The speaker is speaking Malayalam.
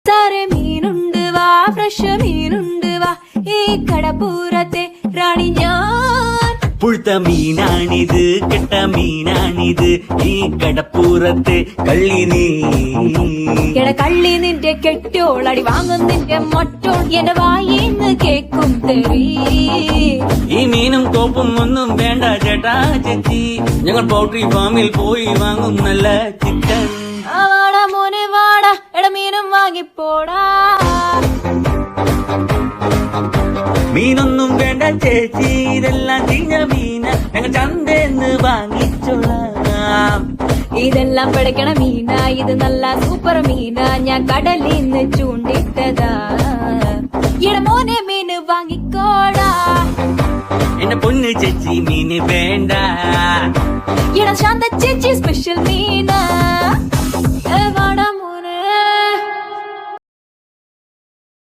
സാറെ മീനുണ്ട് വാ, ഫ്രഷ് മീനുണ്ട് വാ, ഈ കടപ്പൂരത്തെ റാണി ഞാൻ. പുഴുത്ത മീനാണിത്, കെട്ട മീനാണിത്, ഈ കടപ്പൂരത്തെ കള്ളി നീ. കള്ളി നിന്റെ കെട്ടോളടി വാങ്ങും നിന്റെ മൊട്ടോൾ എന്റെ വായിന്ന് കേക്കും തെറി. ഈ മീനും കോപ്പും ഒന്നും വേണ്ട ചേട്ടാ ചേച്ചി, ഞങ്ങൾ പൗൾട്രി ഫാമിൽ പോയി വാങ്ങും നല്ല ചിക്കൻ. വാടാ മോനെ വാടാ, മീനും വാങ്ങിപ്പോടാ. മീനൊന്നും വേണ്ട ചേച്ചി, ഇതെല്ലാം ചീഞ്ഞ മീന, ഞങ്ങൾ ചന്തേന്ന് വാങ്ങിച്ചോളാം. ഇതെല്ലാം പിടയ്ക്കണ മീന, ഇത് നല്ല സൂപ്പർ മീന, ഞാൻ കടലിന്ന് ചൂണ്ടിട്ടതാ. മോനെ മീന് വാങ്ങിക്കോടാ. എന്റെ പൊന്ന് ചേച്ചി മീന് വേണ്ട. ശാന്ത ചേച്ചി സ്പെഷ്യൽ മീന.